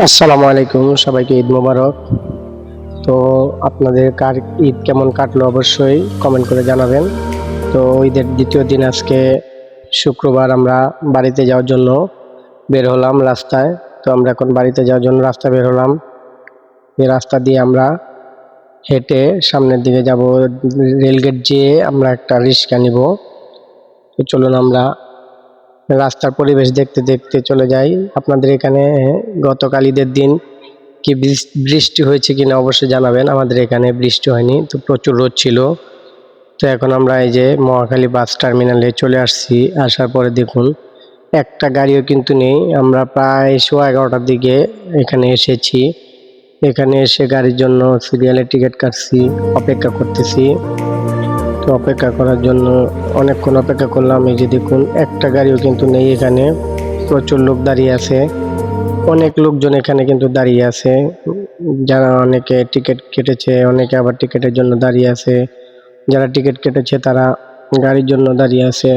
আসসালামু আলাইকুম, সবাইকে ঈদ মোবারক। তো আপনাদের ঈদ কেমন কাটলো অবশ্যই কমেন্ট করে জানাবেন। তো ঈদের দ্বিতীয় দিন আজকে শুক্রবার, আমরা বাড়িতে যাওয়ার জন্য বের হলাম রাস্তায়। তো আমরা এখন বাড়িতে যাওয়ার জন্য রাস্তা বের হলাম। এই রাস্তা দিয়ে আমরা হেঁটে সামনের দিকে যাব। রেলগেট যেয়ে আমরা একটা রিক্সা নিব। তো চলুন আমরা রাস্তার পরিবেশ দেখতে দেখতে চলে যাই। আপনাদের এখানে গতকাল ঈদের দিন কি বৃষ্টি হয়েছে কিনা অবশ্যই জানাবেন। আমাদের এখানে বৃষ্টি হয়নি, তো প্রচুর রোদ ছিল। তো এখন আমরা এই যে মহাখালী বাস টার্মিনালে চলে আসছি। আসার পরে দেখুন একটা গাড়িও কিন্তু নেই। আমরা প্রায় 11:15টার দিকে এখানে এসেছি। এখানে এসে গাড়ির জন্য সিরিয়ালে টিকিট কাটছি, অপেক্ষা করতেছি। তো অপেক্ষা করার জন্য অনেকক্ষণ অপেক্ষা করলাম। এই যে দেখুন একটা গাড়িও কিন্তু নেই এখানে। প্রচুর লোক দাঁড়িয়ে আছে, অনেক লোকজন এখানে কিন্তু দাঁড়িয়ে আছে। যারা অনেকে টিকিট কেটেছে, অনেকে আবার টিকিটের জন্য দাঁড়িয়ে আছে। যারা টিকিট কেটেছে তারা গাড়ির জন্য দাঁড়িয়ে আছে।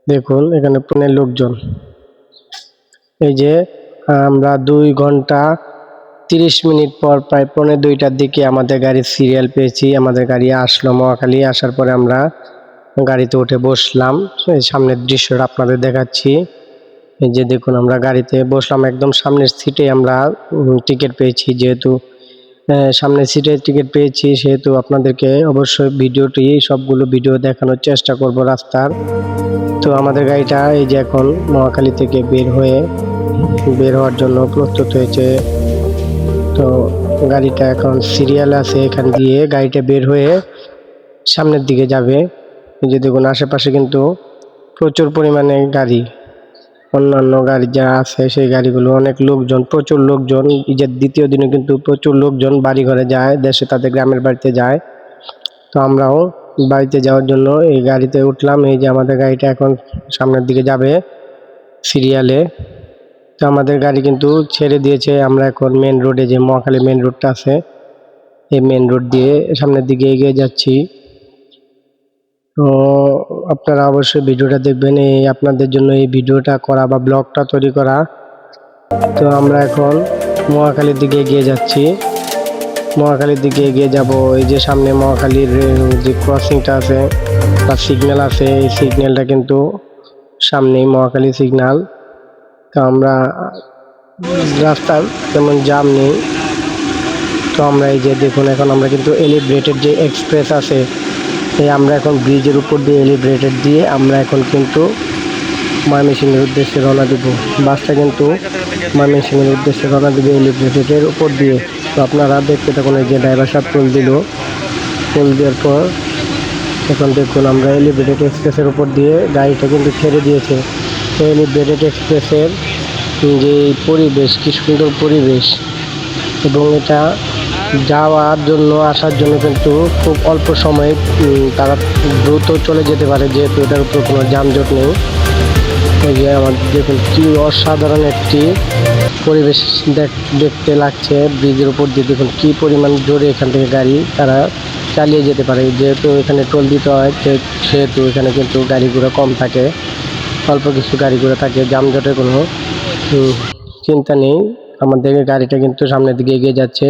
দেখুন এখানে অনেক লোকজন। এই যে আমরা 2 ঘন্টা 30 মিনিট পর প্রায় 1:45টার দিকে আমাদের গাড়ির সিরিয়াল পেয়েছি। আমাদের গাড়ি আসলো মহাখালী। আসার পরে আমরা গাড়িতে উঠে বসলাম। এই সামনের দৃশ্যটা আপনাদের দেখাচ্ছি। এই যে দেখুন আমরা গাড়িতে বসলাম, একদম সামনের সিটে আমরা টিকিট পেয়েছি। যেহেতু সামনের সিটে টিকিট পেয়েছি সেহেতু আপনাদেরকে অবশ্যই সবগুলো ভিডিও দেখানোর চেষ্টা করব রাস্তার। তো আমাদের গাড়িটা এই যে এখন মহাখালী থেকে বের হওয়ার জন্য প্রস্তুত হয়েছে। তো গাড়িটা এখন সিরিয়াল আছে, এখান দিয়ে গাড়িটা বের হয়ে সামনের দিকে যাবে। এই যে দেখুন আশেপাশে কিন্তু প্রচুর পরিমাণে গাড়ি, অন্যান্য গাড়ি যা আছে সেই গাড়িগুলো, অনেক লোকজন, প্রচুর লোকজন। ঈদের দ্বিতীয় দিনে কিন্তু প্রচুর লোকজন বাড়ি ঘরে যায়, দেশে তাদের গ্রামের বাড়িতে যায়। তো আমরাও বাড়িতে যাওয়ার জন্য এই গাড়িতে উঠলাম। এই যে আমাদের গাড়িটা এখন সামনের দিকে যাবে সিরিয়ালে। তো আমাদের গাড়ি কিন্তু ছেড়ে দিয়েছে। আমরা এখন মেন রোডে, যে মহাখালী মেন রোডটা আছে, এই মেন রোড দিয়ে সামনের দিকে এগিয়ে যাচ্ছি। তো আপনারা অবশ্যই ভিডিওটা দেখবেন, এই আপনাদের জন্য এই ভিডিওটা করা বা ব্লগটা তৈরি করা। তো আমরা এখন মহাখালীর দিকে এগিয়ে যাচ্ছি। মহাখালীর দিকে এগিয়ে যাব। এই যে সামনে মহাখালীর যে ক্রসিংটা আছে বা সিগন্যাল আছে, এই সিগন্যালটা কিন্তু সামনেই মহাখালী সিগন্যাল। তো আমরা রাস্তার তেমন জ্যাম নেই। তো আমরা এই যে দেখুন এখন আমরা কিন্তু এলিভেটেড যে এক্সপ্রেস আছে, এই আমরা এখন ব্রিজের উপর দিয়ে এলিভেটেড দিয়ে আমরা এখন কিন্তু ময়মনসিংহের উদ্দেশ্যে রওনা দিব। বাসটা কিন্তু ময়মনসিংহের উদ্দেশ্যে রওনা দিবে এলিভেটেডের উপর দিয়ে। তো আপনারা দেখতে থাকুন। এই যে ড্রাইভার সাহেব ফুল দেওয়ার পর এখন দেখুন আমরা এলিভেটেড এক্সপ্রেসের উপর দিয়ে গাড়িটা কিন্তু ছেড়ে দিয়েছে। তো এলিভেটেড এক্সপ্রেসের যে পরিবেশ, কি সুন্দর পরিবেশ, এবং এটা যাওয়ার জন্য আসার জন্য কিন্তু খুব অল্প সময়ে তারা দ্রুত চলে যেতে পারে, যেহেতু এটার উপর কোনো যানজট নেই। এই যে আমাদের দেখুন কি অসাধারণ একটি পরিবেশ দেখতে লাগছে। ব্রিজের উপর দিয়ে দেখুন কি পরিমাণ জোরে এখান থেকে গাড়ি তারা চালিয়ে যেতে পারে। যেহেতু এখানে টোল দিতে হয়, সেহেতু এখানে কিন্তু গাড়ি ঘোড়া কম থাকে, অল্প কিছু গাড়ি ঘোড়া থাকে, যানজটের কোনো চিন্তা নেই। আমাদের গাড়িটা কিন্তু সামনের দিকে এগিয়ে যাচ্ছে।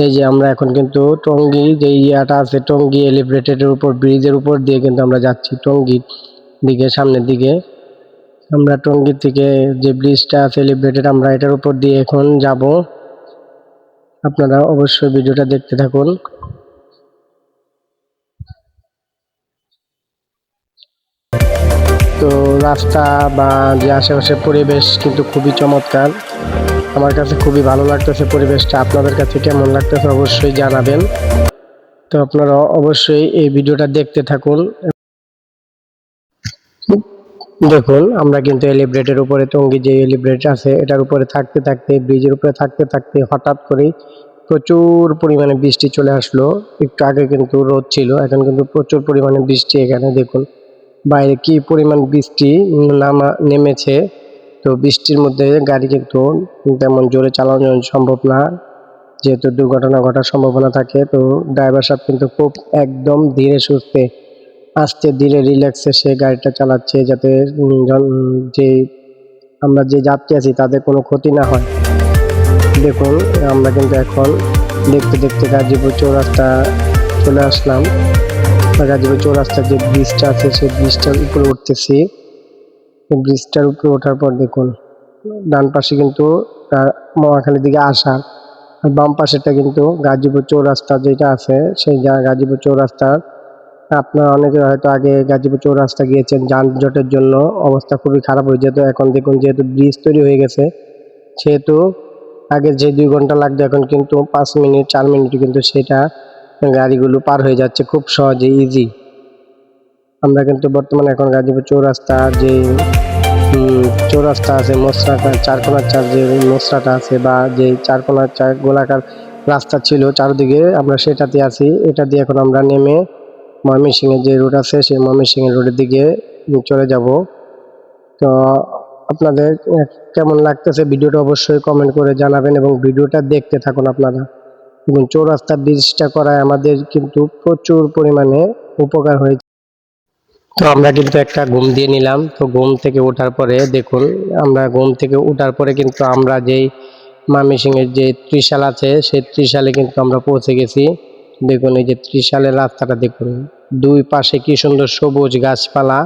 এই যে আমরা এখন কিন্তু টঙ্গী যে ইয়াটা আছে, টঙ্গী এলিভেটেডের উপর, ব্রিজের উপর দিয়ে কিন্তু আমরা যাচ্ছি টঙ্গীর দিকে, সামনের দিকে। আমরা টঙ্গী থেকে যে ব্রিজটা আছে এলিভেটেড, আমরা এটার উপর দিয়ে এখন যাব। আপনারা অবশ্যই ভিডিওটা দেখতে থাকুন। তো রাস্তা বা যে আশেপাশের পরিবেশ কিন্তু খুবই চমৎকার। আমার কাছে খুবই ভালো লাগতেছে পরিবেশটা। আপনাদের কাছে কেমন লাগতেছে অবশ্যই জানাবেন। তো আপনারা অবশ্যই এই ভিডিওটা দেখতে থাকুন। দেখুন আমরা কিন্তু এলিভেটেডের উপরে, টঙ্গী যে এলিভেটেড আছে এটার উপরে থাকতে থাকতে, ব্রিজের উপরে থাকতে থাকতে হঠাৎ করেই প্রচুর পরিমাণে বৃষ্টি চলে আসলো। একটু আগে কিন্তু রোদ ছিল, এখন কিন্তু প্রচুর পরিমাণে বৃষ্টি। এখানে দেখুন বাইরে কি পরিমাণ বৃষ্টি নেমেছে। তো বৃষ্টির মধ্যে গাড়ি কিন্তু তেমন জোরে চালানো সম্ভব না, যেহেতু দুর্ঘটনা ঘটার সম্ভাবনা থাকে। তো ড্রাইভার সাহেব কিন্তু খুব একদম ধীরে সুস্থে, আস্তে ধীরে রিল্যাক্সে সে গাড়িটা চালাচ্ছে, যাতে যে আমরা যে যাত্রী আছি তাদের কোনো ক্ষতি না হয়। দেখুন আমরা কিন্তু এখন দেখতে দেখতে গাজীপুর চৌরাস্তা চলে আসলাম। গাজীপুর চৌরাস্তার যে ব্রিজটা আছে সেই ব্রিজটার উপরে উঠতেছি। ব্রিজটার উপরে ওঠার পর দেখুন ডান পাশে কিন্তু মহাখালীর দিকে আসা, আর বাম পাশেটা কিন্তু গাজীপুর চৌরাস্তা যেটা আছে সেই গাজীপুর চৌরাস্তা। আপনারা অনেকে হয়তো আগে গাজীপুর চৌরাস্তা গিয়েছেন, যানজটের জন্য অবস্থা খুবই খারাপ হয়ে যেত। এখন দেখুন যেহেতু ব্রিজ তৈরি হয়ে গেছে সেহেতু আগে যে 2 ঘন্টা লাগতো এখন কিন্তু 5 মিনিট 4 মিনিটে কিন্তু সেটা গাড়িগুলো পার হয়ে যাচ্ছে খুব সহজে, ইজি। আমরা কিন্তু বর্তমানে এখন গাজীপুর চৌরাস্তা যে চৌরাস্তা আছে, মসরাটা চারকোনার চার যে মসরাটা আছে বা যে চারকোনার চার গোলাকার রাস্তা ছিল চারদিকে, আমরা সেটাতে আছি। এটা দিয়ে এখন আমরা নেমে ময়মনসিংহের যে রোড আছে সেই ময়মনসিংহের রোডের দিকে চলে যাব। তো আপনাদের কেমন লাগতেছে ভিডিওটা অবশ্যই কমেন্ট করে জানাবেন এবং ভিডিওটা দেখতে থাকুন আপনারা। এবং চৌরাস্তা ব্রিজটা করায় আমাদের কিন্তু প্রচুর পরিমাণে উপকার হয়েছে। তো আমরা কিন্তু একটা ঘুম দিয়ে নিলাম। তো ঘুম থেকে ওঠার পরে দেখুন আমরা ঘুম থেকে ওঠার পরে কিন্তু আমরা যেই ময়মনসিংহের যে ত্রিশাল আছে সেই ত্রিশালে কিন্তু আমরা পৌঁছে গেছি। দেখুন এই যে ত্রিশালের রাস্তাটা দেখুন, 2 পাশে কি সুন্দর সবুজ গাছপালা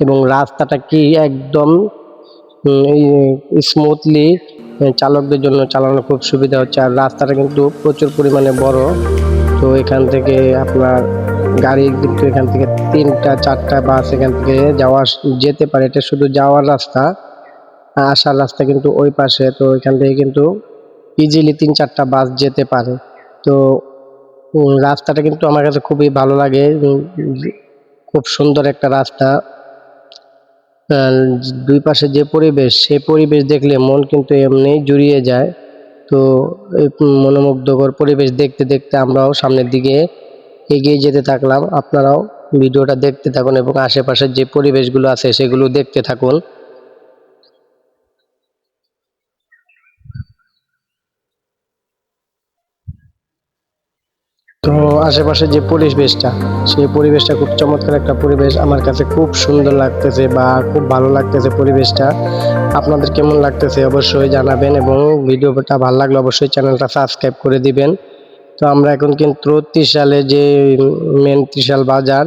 এবং রাস্তাটা কি একদম স্মুথলি চালকদের জন্য চালানো খুব সুবিধা হচ্ছে। আর রাস্তাটা কিন্তু প্রচুর পরিমাণে বড়। তো এখান থেকে আপনার গাড়ি কিন্তু এখান থেকে 3টা 4টা বাস এখান থেকে যেতে পারে। এটা শুধু যাওয়ার রাস্তা, আসার রাস্তা কিন্তু ওই পাশে। তো এখান থেকে কিন্তু ইজিলি 3-4টা বাস যেতে পারে। তো রাস্তাটা কিন্তু আমার কাছে খুবই ভালো লাগে, খুব সুন্দর একটা রাস্তা। 2 পাশে যে পরিবেশ সেই পরিবেশ দেখলে মন কিন্তু এমনি জুড়িয়ে যায়। তো এই মনোমুগ্ধকর পরিবেশ দেখতে দেখতে আমরাও সামনের দিকে এগিয়ে যেতে থাকলাম। আপনারাও ভিডিওটা দেখতে থাকুন এবং আশেপাশের যে পরিবেশগুলো আছে সেগুলো দেখতে থাকুন। তো আশেপাশে যে পরিবেশটা সেই পরিবেশটা খুব চমৎকার একটা পরিবেশ, আমার কাছে খুব সুন্দর লাগতেছে বা খুব ভালো লাগতেছে পরিবেশটা। আপনাদের কেমন লাগতেছে অবশ্যই জানাবেন এবং ভিডিওটা ভালো লাগলে অবশ্যই চ্যানেলটা সাবস্ক্রাইব করে দিবেন। তো আমরা এখন কিন্তু ত্রিশালে যে মেন ত্রিশাল বাজার,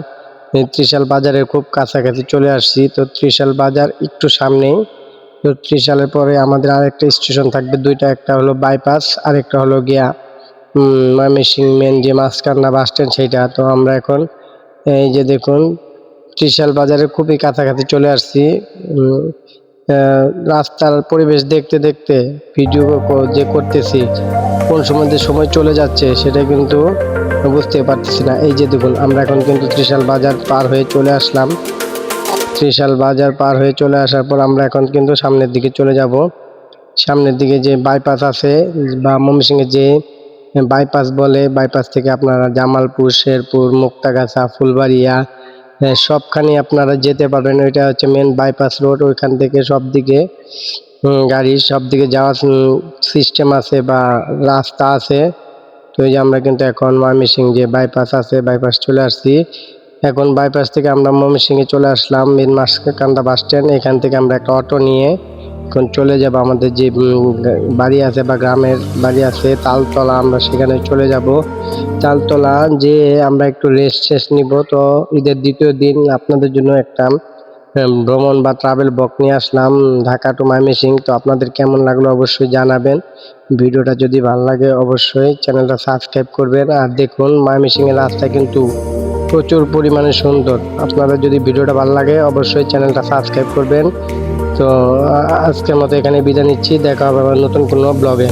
ত্রিশাল বাজারের খুব কাছাকাছি চলে আসছি। তো ত্রিশাল বাজার একটু সামনেই। তো ত্রিশালের পরে আমাদের আরেকটা স্টেশন থাকবে 2টা, একটা হলো বাইপাস আর একটা হলো গিয়া ময়মনসিংহ মেন যে মাছকান্না বাস স্ট্যান্ড সেইটা। তো আমরা এখন এই যে দেখুন ত্রিশাল বাজারের খুবই কাছাকাছি চলে আসছি। রাস্তার পরিবেশ দেখতে দেখতে ভিডিও যে করতেছি কোন সময় যে সময় চলে যাচ্ছে সেটা কিন্তু বুঝতে পারতেছি না। এই যে দেখুন আমরা এখন কিন্তু ত্রিশাল বাজার পার হয়ে চলে আসলাম। ত্রিশাল বাজার পার হয়ে চলে আসার পর আমরা এখন কিন্তু সামনের দিকে চলে যাব। সামনের দিকে যে বাইপাস আছে বা ময়মনসিংহের যে বাইপাস বলে, বাইপাস থেকে আপনারা জামালপুর, শেরপুর, মুক্তাগাছা, ফুলবাড়িয়া সবখানে আপনারা যেতে পারবেন। ওইটা হচ্ছে মেন বাইপাস রোড। ওইখান থেকে সব দিকে গাড়ি সব দিকে যাওয়ার সিস্টেম আছে বা রাস্তা আছে। তো এই যে আমরা কিন্তু এখন ময়মনসিংহ যে বাইপাস আছে বাইপাস চলে আসছি। এখন বাইপাস থেকে আমরা ময়মনসিংহে চলে আসলাম মেন মাছকান্না বাস স্ট্যান্ড। এখান থেকে আমরা একটা অটো নিয়ে এখন চলে যাব আমাদের যে বাড়ি আছে বা গ্রামের বাড়ি আছে তালতলা, আমরা সেখানে চলে যাব। তালতলা যে আমরা একটু রেস্ট নিব। তো ঈদের 2য় দিন আপনাদের জন্য একটা ভ্রমণ বা ট্রাভেল ব্লগ নিয়ে আসলাম ঢাকা টু ময়মনসিংহ। তো আপনাদের কেমন লাগলো অবশ্যই জানাবেন। ভিডিওটা যদি ভালো লাগে অবশ্যই চ্যানেলটা সাবস্ক্রাইব করবেন। আর দেখুন ময়মনসিংহের রাস্তা কিন্তু প্রচুর পরিমাণে সুন্দর। আপনাদের যদি ভিডিওটা ভালো লাগে অবশ্যই চ্যানেলটা সাবস্ক্রাইব করবেন। তো আজকের মতো এখানে বিদায় নিচ্ছি, দেখা হবে আবার নতুন কোনো ব্লগে।